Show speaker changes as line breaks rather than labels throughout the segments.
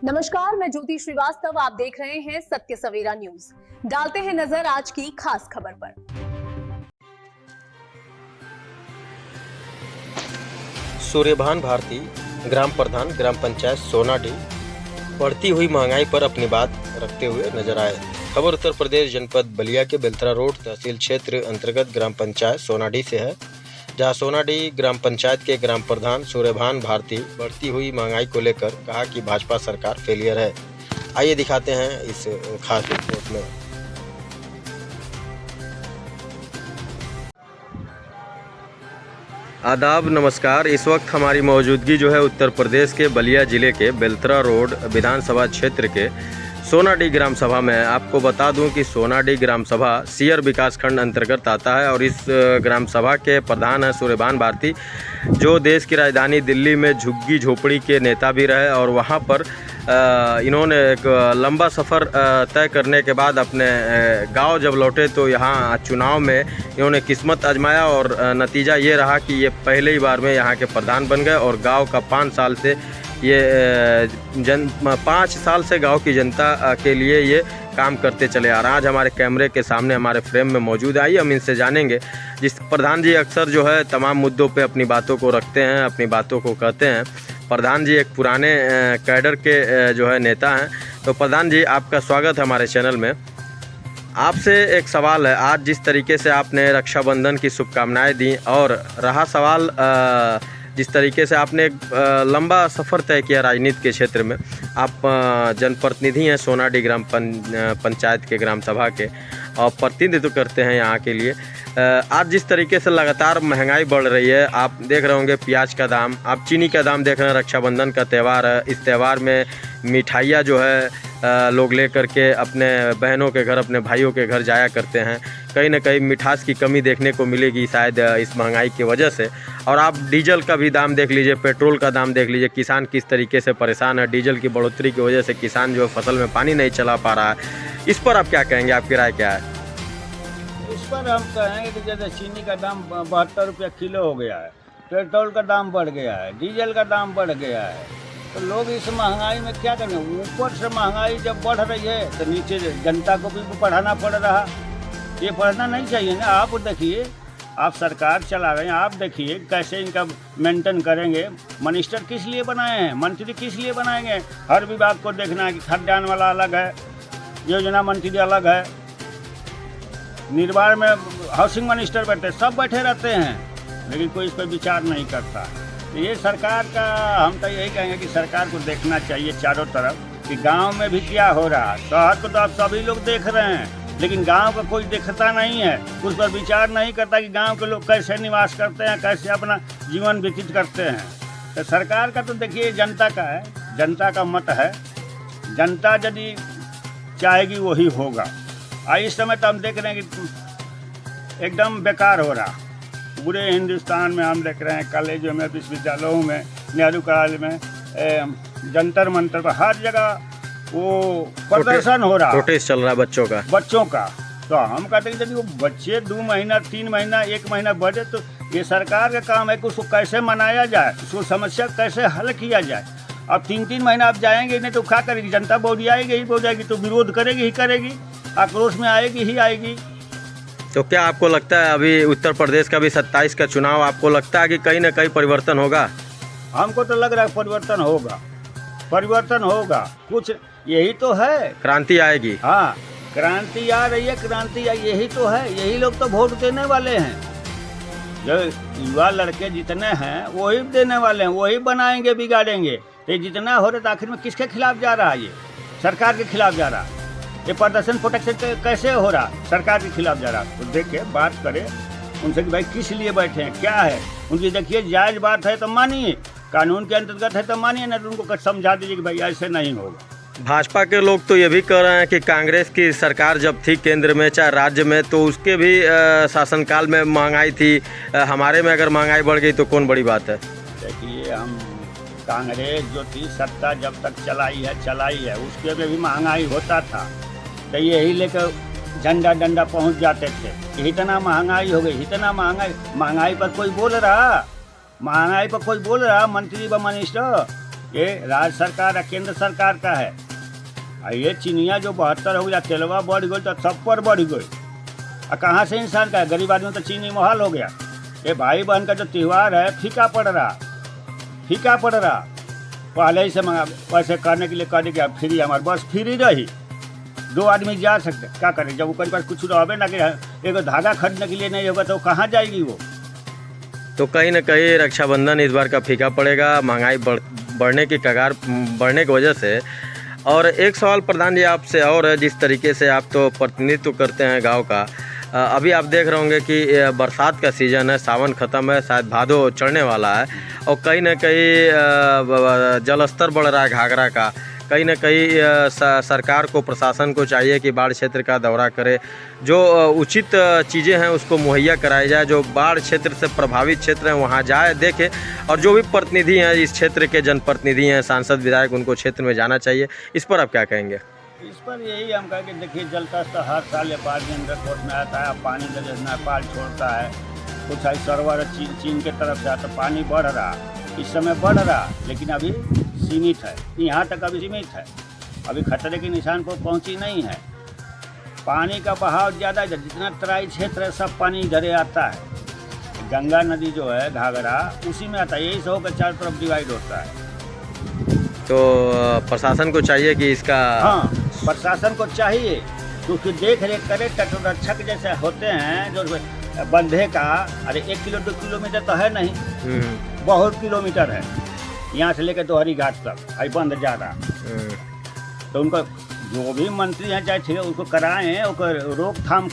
नमस्कार, मैं ज्योति श्रीवास्तव। आप देख रहे हैं सत्य सवेरा न्यूज। डालते हैं नजर आज की खास खबर पर।
सूर्यभान भारती, ग्राम प्रधान ग्राम पंचायत सोनाडीह, बढ़ती हुई महंगाई पर अपनी बात रखते हुए नजर आए। खबर उत्तर प्रदेश जनपद बलिया के बेलतरा रोड तहसील क्षेत्र अंतर्गत ग्राम पंचायत सोनाडीह से है, जहां सोनाडीह ग्राम पंचायत के ग्राम प्रधान सूर्यभान भारती बढ़ती हुई महंगाई को लेकर कहा कि भाजपा सरकार फेलियर है। आइए दिखाते हैं इस खास रिपोर्ट में। आदाब, नमस्कार। इस वक्त हमारी मौजूदगी जो है उत्तर प्रदेश के बलिया जिले के बेलतरा रोड विधानसभा क्षेत्र के सोनाडीह ग्राम सभा में। आपको बता दूं कि सोनाडीह ग्राम सभा सीयर विकासखंड अंतर्गत आता है और इस ग्राम सभा के प्रधान है सूर्यभान भारती, जो देश की राजधानी दिल्ली में झुग्गी झोपड़ी के नेता भी रहे और वहां पर इन्होंने एक लंबा सफ़र तय करने के बाद अपने गांव जब लौटे तो यहाँ चुनाव में इन्होंने किस्मत आजमाया और नतीजा ये रहा कि ये पहले ही बार में यहाँ के प्रधान बन गए और गांव का 5 साल से ये 5 साल से गांव की जनता के लिए ये काम करते चले आ रहे हैं। आज हमारे कैमरे के सामने हमारे फ्रेम में मौजूद है। आइए हम इनसे जानेंगे। जिस प्रधान जी अक्सर जो है तमाम मुद्दों पे अपनी बातों को रखते हैं, अपनी बातों को कहते हैं। प्रधान जी एक पुराने कैडर के जो है नेता हैं। तो प्रधान जी, आपका स्वागत है हमारे चैनल में। आपसे एक सवाल है, आज जिस तरीके से आपने रक्षाबंधन की शुभकामनाएं दी और रहा सवाल जिस तरीके से आपने एक लंबा सफ़र तय किया राजनीति के क्षेत्र में, आप जनप्रतिनिधि हैं सोनाडीह ग्राम पंचायत के ग्राम सभा के और प्रतिनिधित्व करते हैं यहाँ के लिए। आज जिस तरीके से लगातार महंगाई बढ़ रही है, आप देख रहे होंगे प्याज का दाम, आप चीनी का दाम देख रहे हैं। रक्षाबंधन का त्यौहार है, इस त्यौहार में मिठाइयाँ जो है लोग ले करके अपने बहनों के घर, अपने भाइयों के घर जाया करते हैं। कहीं ना कहीं मिठास की कमी देखने को मिलेगी शायद इस महंगाई की वजह से। और आप डीजल का भी दाम देख लीजिए, पेट्रोल का दाम देख लीजिए, किसान किस तरीके से परेशान है। डीजल की बढ़ोतरी की वजह से किसान जो है फसल में पानी नहीं चला पा रहा है। इस पर आप क्या कहेंगे, आपकी राय क्या है?
इस पर हम कहेंगे कि जैसे चीनी का दाम 72 रुपये किलो हो गया है, पेट्रोल का दाम बढ़ गया है, डीजल का दाम बढ़ गया है, तो लोग इस महंगाई में क्या करेंगे। ऊपर से महंगाई जब बढ़ रही है तो नीचे जनता को भी बढ़ाना पड़ रहा। ये बढ़ना नहीं चाहिए ना। आप देखिए, आप सरकार चला रहे हैं, आप देखिए कैसे इनका मेंटेन करेंगे। मिनिस्टर किस लिए बनाए हैं, मंत्री किस लिए बनाएंगे? हर विभाग को देखना है कि खाद्यान्न वाला अलग है, योजना मंत्री अलग है, निर्माण में हाउसिंग मिनिस्टर बैठे, सब बैठे रहते हैं, लेकिन कोई इस पर विचार नहीं करता। तो ये सरकार का, हम तो यही कहेंगे कि सरकार को देखना चाहिए चारों तरफ कि गांव में भी क्या हो रहा है। शहर को तो आप सभी लोग देख रहे हैं, लेकिन गांव का कोई देखता नहीं है, उस पर विचार नहीं करता कि गांव के लोग कैसे निवास करते हैं, कैसे अपना जीवन व्यतीत करते हैं। तो सरकार का तो देखिए जनता का है, जनता का मत है, जनता यदि चाहेगी वही होगा। इस समय तो हम देख रहे हैं कि एकदम बेकार हो रहा। पूरे हिंदुस्तान में हम देख रहे हैं, कॉलेजों में, विश्वविद्यालयों में, नेहरू कॉलेज में, जंतर मंतर पर हर जगह वो प्रदर्शन हो रहा,
प्रोटेस्ट चल रहा है बच्चों का।
तो हम कहते हैं यदि वो बच्चे 2 महीना, 3 महीना, 1 महीना बढ़े तो ये सरकार का काम है कि उसको कैसे मनाया जाए, उसको समस्या कैसे हल किया जाए। अब 3-3 महीना आप जाएंगे नहीं तो क्या करेगी जनता? बौरियाएगी ही बौरियाएगी, तो विरोध करेगी ही करेगी, आक्रोश में आएगी ही आएगी।
तो क्या आपको लगता है अभी उत्तर प्रदेश का भी 27 का चुनाव, आपको लगता है कि कहीं ना कहीं परिवर्तन होगा?
हमको तो लग रहा है परिवर्तन होगा, परिवर्तन होगा। कुछ यही तो है,
क्रांति आएगी।
हाँ, क्रांति आ रही है, क्रांति यही तो है। यही लोग तो वोट देने वाले हैं। जो युवा लड़के जितने हैं वही देने वाले हैं, वही बनाएंगे, बिगाड़ेंगे। तो जितना हो रहा है आखिर में किसके खिलाफ जा रहा है? ये सरकार के खिलाफ जा रहा है। ये प्रदर्शन प्रोटेक्शन कैसे हो रहा? सरकार के खिलाफ जा रहा। तो देखिए, बात करें उनसे कि भाई किस लिए बैठे हैं, क्या है उनकी। देखिए, जायज़ बात है तो मानिए, कानून के अंतर्गत है तो मानिए, ना तो उनको समझा दीजिए कि भाई ऐसे नहीं होगा।
भाजपा के लोग तो ये भी कह रहे हैं कि कांग्रेस की सरकार जब थी केंद्र में चाहे राज्य में, तो उसके भी शासनकाल में महंगाई थी। हमारे में अगर महंगाई बढ़ गई तो कौन बड़ी बात है?
देखिए, हम कांग्रेस जो थी सत्ता जब तक चलाई है, उसके में भी महंगाई होता था, तो यही लेकर झंडा डंडा पहुंच जाते थे। इतना महंगाई हो गई, इतना महंगाई पर कोई बोल रहा? मंत्री व मिनिस्टर ये राज्य सरकार और केंद्र सरकार का है। और ये चीनिया जो 72 हो गया, तेलवा बढ़ गई तो सब पर बढ़ गई। और कहाँ से इंसान का है, गरीब आदमी तो चीनी मुहाल हो गया। ये भाई बहन का जो त्यौहार है फीका पड़ रहा। पहले ही से मंगा वैसे करने के लिए कहने के फ्री, हमारे बस फ्री रही, 2 आदमी जा सकते, क्या करें जब उसके पास कुछ रहे ना कि एक धागा खरीदने के लिए नहीं होगा तो कहाँ जाएगी वो।
तो कहीं ना कहीं रक्षाबंधन इस बार का फीका पड़ेगा, महंगाई बढ़ने की कगार बढ़ने की वजह से। और एक सवाल प्रधान जी आपसे और है, जिस तरीके से आप तो प्रतिनिधित्व करते हैं गांव का, अभी आप देख रहे होंगे कि बरसात का सीज़न है, सावन ख़त्म है, शायद भादो चढ़ने वाला है, और कहीं ना कहीं जल स्तर बढ़ रहा है घाघरा का। कहीं ना कहीं सरकार को, प्रशासन को चाहिए कि बाढ़ क्षेत्र का दौरा करे, जो उचित चीज़ें हैं उसको मुहैया कराई जाए, जो बाढ़ क्षेत्र से प्रभावित क्षेत्र हैं वहाँ जाए, देखे, और जो भी प्रतिनिधि हैं इस क्षेत्र के, जनप्रतिनिधि हैं, सांसद विधायक, उनको क्षेत्र में जाना चाहिए। इस पर आप क्या कहेंगे?
इस पर यही हम कहें कि देखिए जल का स्तर हर साल नेपाल के अंदर कोर्ट में आता है, पानी जब नेपाल छोड़ता है कुछ आई सर्वर चीन के तरफ से आता, पानी बढ़ रहा, इस समय बढ़ रहा, लेकिन अभी सीमित है, यहाँ तक अभी सीमित है, अभी खतरे के निशान पर पहुँची नहीं है। पानी का बहाव ज़्यादा है, जितना तराई क्षेत्र है सब पानी इधरे आता है। गंगा नदी जो है घाघरा उसी में आता है, यही से होकर चारों तरफ डिवाइड होता है।
तो प्रशासन को चाहिए कि इसका,
हाँ प्रशासन को चाहिए क्योंकि देख रेख करे, तटरक्षक जैसे होते हैं जो बंधे का, अरे 1 किलो 2 किलोमीटर तो है नहीं, बहुत किलोमीटर है, यहाँ से लेकर दोहरी घाट तक आई बंद जा रहा। तो उनको जो भी मंत्री हैं चाहे ठीक है उसको कराएं, ओकर रोकथाम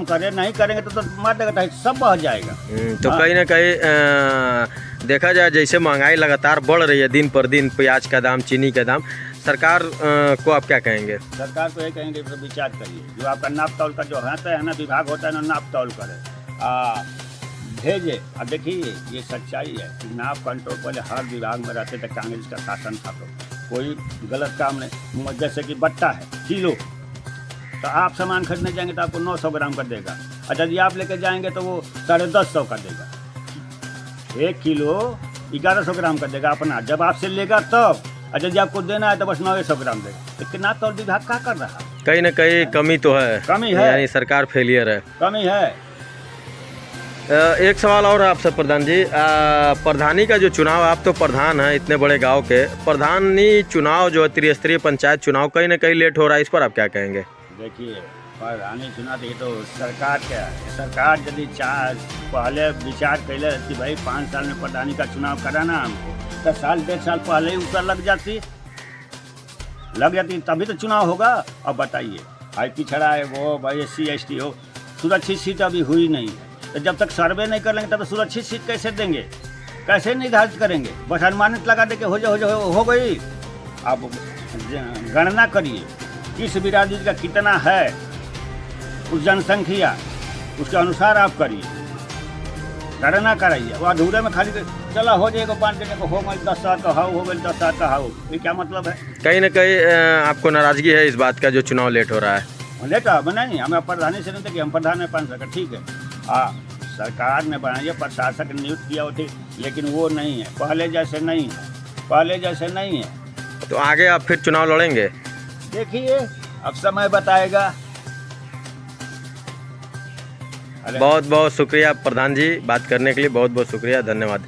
करें, नहीं करेंगे तो मार देगा, सब बह जाएगा।
तो कहीं ना कहीं देखा जाए जैसे महंगाई लगातार बढ़ रही है दिन पर दिन, प्याज का दाम, चीनी का दाम, सरकार को आप क्या कहेंगे?
सरकार को ये कहेंगे तो विचार करिए, जो आपका नाप तौल का जो है ना विभाग होता है ना, नाप तौल करे भेजे। और देखिए ये सच्चाई है कि नाप कंट्रोल पहले हर विभाग में रहते थे, कांग्रेस का शासन था तो कोई गलत काम नहीं। जैसे कि बट्टा है किलो, तो आप सामान खरीदने जाएंगे तो आपको 900 ग्राम का देगा, और यदि आप लेके जाएंगे तो वो 150 का देगा। 1 किलो 1100 ग्राम का देगा अपना, जब आपसे लेगा तब, और यदि आपको देना है तो बस 900 ग्राम देगा। तो कितना तौल विभाग क्या कर रहा है?
कहीं ना कहीं कमी तो है,
कमी है,
यानी सरकार फेलियर है,
कमी है।
एक सवाल और आपसे प्रधान जी, प्रधानी का जो चुनाव, आप तो प्रधान हैं इतने बड़े गांव के, प्रधानी चुनाव जो है त्रिस्तरीय पंचायत चुनाव कहीं ना कहीं लेट हो रहा है, इस पर आप क्या कहेंगे?
देखिए प्रधानी चुनाव ये तो सरकार क्या है, सरकार यदि पहले विचार कैले रहती भाई 5 साल में प्रधानी का चुनाव कराना हमको, तो 1.5 साल पहले ही ऊपर लग जाती तभी तो चुनाव होगा। अब बताइए भाई पिछड़ा है वो भाई SC ST हो, सुरक्षित सीट अभी हुई नहीं है, तो जब तक सर्वे नहीं कर लेंगे तब सुरक्षित सीट कैसे देंगे, कैसे निर्धारित करेंगे? बस अनुमानित लगा दे के हो गई। आप गणना करिए किस बिरादरी का कितना है, उस जनसंख्या उसके अनुसार आप करिए, गणना कराइए। वो अधूरे में खाली चला हो जाएगा, बांट देने को हो गई 10 साल का हो गई 10 साल का हो, ये क्या मतलब है?
कहीं ना कहीं आपको नाराजगी है इस बात का जो चुनाव लेट हो रहा है?
लेट नहीं, हमें प्रधानी से नहीं थे कि हम प्रधान में 5 साल, ठीक है सरकार ने बनाई, प्रशासक नियुक्त किया होती, लेकिन वो नहीं है, पहले जैसे नहीं है।
तो आगे आप फिर चुनाव लड़ेंगे?
देखिए अब समय बताएगा।
बहुत बहुत शुक्रिया प्रधान जी, बात करने के लिए बहुत बहुत शुक्रिया, धन्यवाद।